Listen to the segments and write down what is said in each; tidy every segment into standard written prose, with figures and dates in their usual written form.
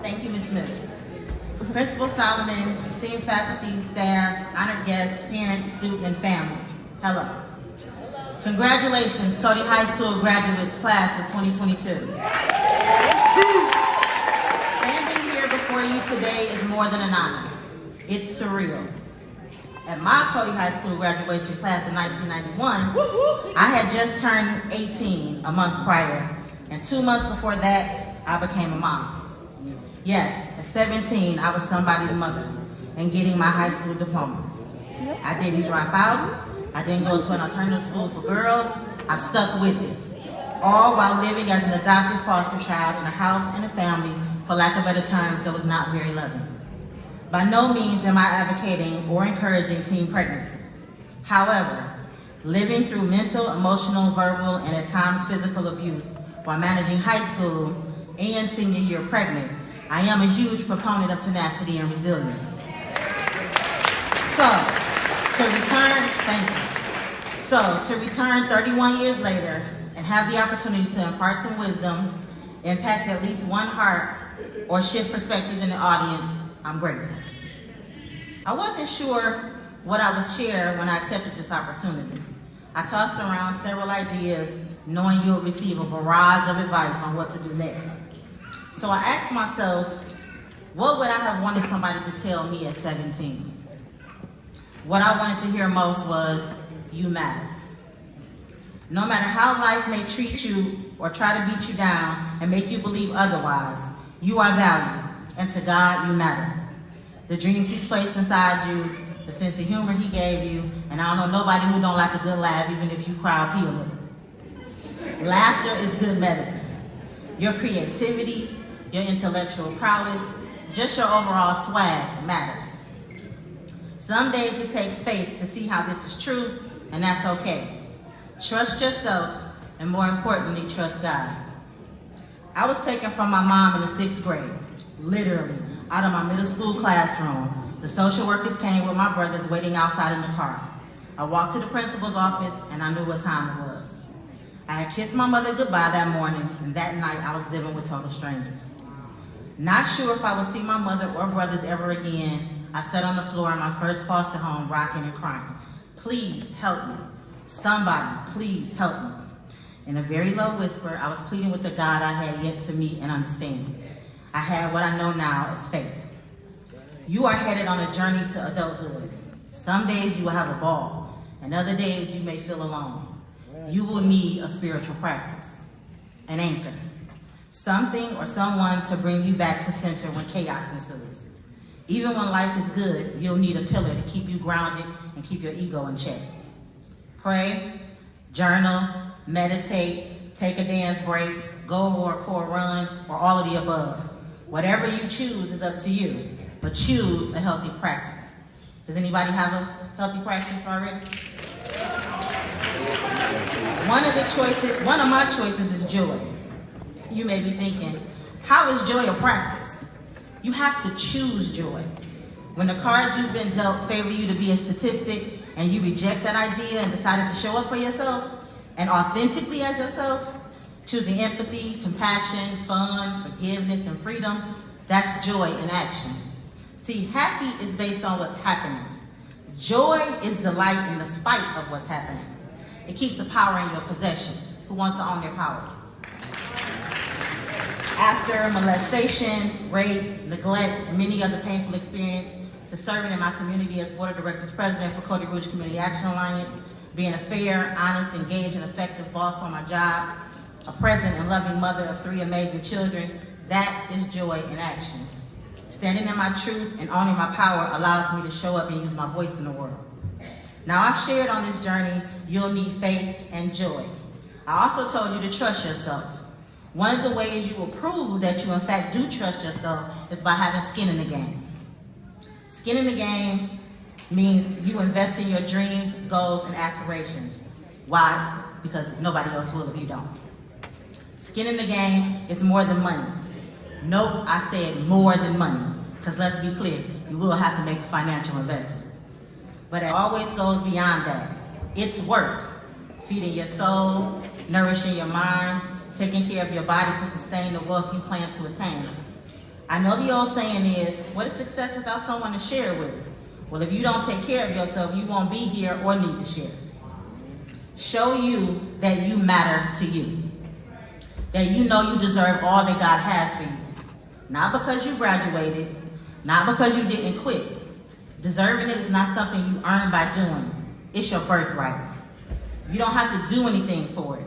Thank you, Ms. Smith. Principal Solomon, esteemed faculty, staff, honored guests, parents, student, and family, hello. Congratulations, Cody High School graduates, class of 2022. Standing here before you today is more than an honor. It's surreal. At my Cody High School graduation class of 1991, I had just turned 18 a month prior, and 2 months before that, I became a mom. Yes, at 17, I was somebody's mother and getting my high school diploma. I didn't drop out. I didn't go to an alternative school for girls. I stuck with it. All while living as an adopted foster child in a house and a family, for lack of better terms, that was not very loving. By no means am I advocating or encouraging teen pregnancy. However, living through mental, emotional, verbal, and at times physical abuse while managing high school and senior year pregnant, I am a huge proponent of tenacity and resilience. To return 31 years later and have the opportunity to impart some wisdom, impact at least one heart, or shift perspectives in the audience, I'm grateful. I wasn't sure what I would share when I accepted this opportunity. I tossed around several ideas, knowing you'll receive a barrage of advice on what to do next. So I asked myself, what would I have wanted somebody to tell me at 17? What I wanted to hear most was, you matter. No matter how life may treat you or try to beat you down and make you believe otherwise, you are valued, and to God, you matter. The dreams He's placed inside you, the sense of humor He gave you, and I don't know nobody who don't like a good laugh, even if you cry or pee a little. Laughter is good medicine. Your creativity, your intellectual prowess, just your overall swag matters. Some days it takes faith to see how this is true, and that's okay. Trust yourself, and more importantly, trust God. I was taken from my mom in the 6th grade, literally, out of my middle school classroom. The social workers came with my brothers waiting outside in the car. I walked to the principal's office, and I knew what time it was. I had kissed my mother goodbye that morning, and that night I was living with total strangers. Not sure if I would see my mother or brothers ever again, I sat on the floor in my first foster home, rocking and crying. Please help me. Somebody, please help me. In a very low whisper, I was pleading with the God I had yet to meet and understand. I had what I know now as faith. You are headed on a journey to adulthood. Some days you will have a ball, and other days you may feel alone. You will need a spiritual practice, an anchor, something or someone to bring you back to center when chaos ensues. Even when life is good, you'll need a pillar to keep you grounded and keep your ego in check. Pray, journal, meditate, take a dance break, go for a run, or all of the above. Whatever you choose is up to you, but choose a healthy practice. Does anybody have a healthy practice already? One of my choices is joy. You may be thinking, how is joy a practice? You have to choose joy. When the cards you've been dealt favor you to be a statistic and you reject that idea and decided to show up for yourself and authentically as yourself, choosing empathy, compassion, fun, forgiveness, and freedom, that's joy in action. See, happy is based on what's happening. Joy is delight in the spite of what's happening. It keeps the power in your possession. Who wants to own their power? After molestation, rape, neglect, and many other painful experiences, to serving in my community as Board of Directors President for Cody Rouge Community Action Alliance, being a fair, honest, engaged, and effective boss on my job, a present and loving mother of 3 amazing children, that is joy in action. Standing in my truth and owning my power allows me to show up and use my voice in the world. Now, I've shared on this journey, you'll need faith and joy. I also told you to trust yourself. One of the ways you will prove that you in fact do trust yourself is by having skin in the game. Skin in the game means you invest in your dreams, goals, and aspirations. Why? Because nobody else will if you don't. Skin in the game is more than money. Nope, I said more than money, because let's be clear, you will have to make a financial investment. But it always goes beyond that. It's work, feeding your soul, nourishing your mind, taking care of your body to sustain the wealth you plan to attain. I know the old saying is, what is success without someone to share it with? Well, if you don't take care of yourself, you won't be here or need to share. Show you that you matter to you. That you know you deserve all that God has for you. Not because you graduated, not because you didn't quit. Deserving it is not something you earn by doing. It's your birthright. You don't have to do anything for it.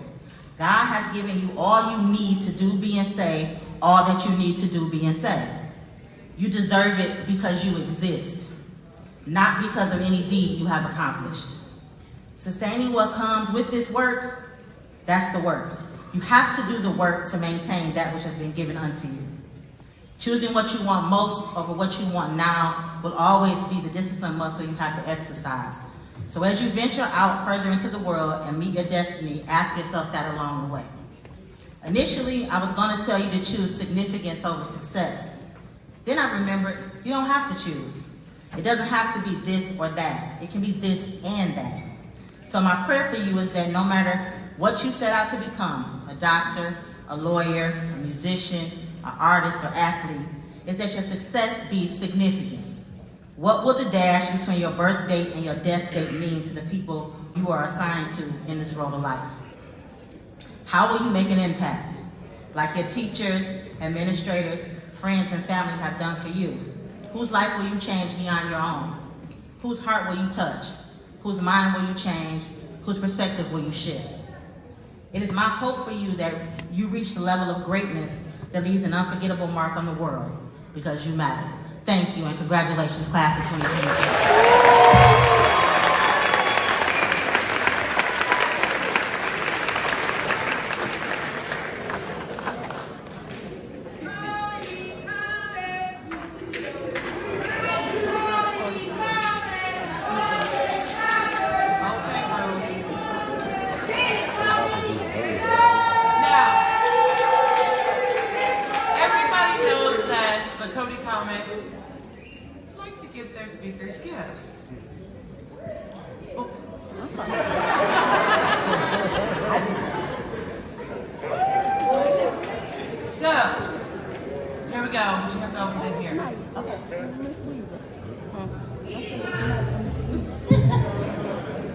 God has given you all you need to do, be, and say, all that you need to do, be, and say. You deserve it because you exist, not because of any deed you have accomplished. Sustaining what comes with this work, that's the work. You have to do the work to maintain that which has been given unto you. Choosing what you want most over what you want now will always be the discipline muscle you have to exercise. So as you venture out further into the world and meet your destiny, ask yourself that along the way. Initially, I was going to tell you to choose significance over success. Then I remembered you don't have to choose. It doesn't have to be this or that. It can be this and that. So my prayer for you is that no matter what you set out to become, a doctor, a lawyer, a musician, an artist, or athlete, is that your success be significant. What will the dash between your birth date and your death date mean to the people you are assigned to in this road of life? How will you make an impact? Like your teachers, administrators, friends, and family have done for you. Whose life will you change beyond your own? Whose heart will you touch? Whose mind will you change? Whose perspective will you shift? It is my hope for you that you reach the level of greatness that leaves an unforgettable mark on the world, because you matter. Thank you, and congratulations, class of 2022.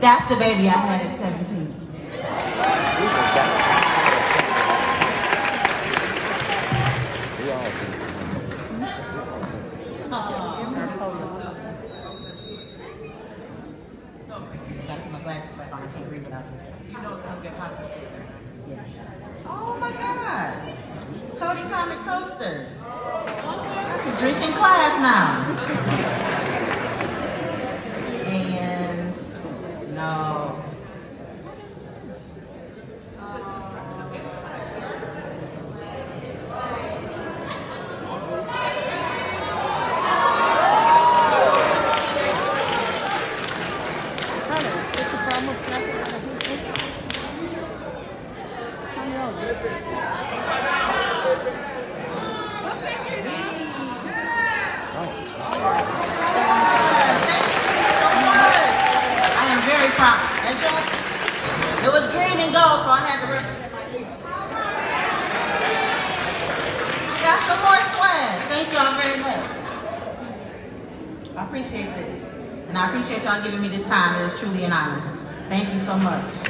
That's the baby I had at 17. Gotta put my glasses back on. I can't read without it. You know it's gonna get hot this week. Yes. Oh my God. Cody Comic Coasters. That's a drinking class now. No. It was green and gold, so I had to represent my youth. Got some more swag. Thank y'all very much. I appreciate this. And I appreciate y'all giving me this time. It was truly an honor. Thank you so much.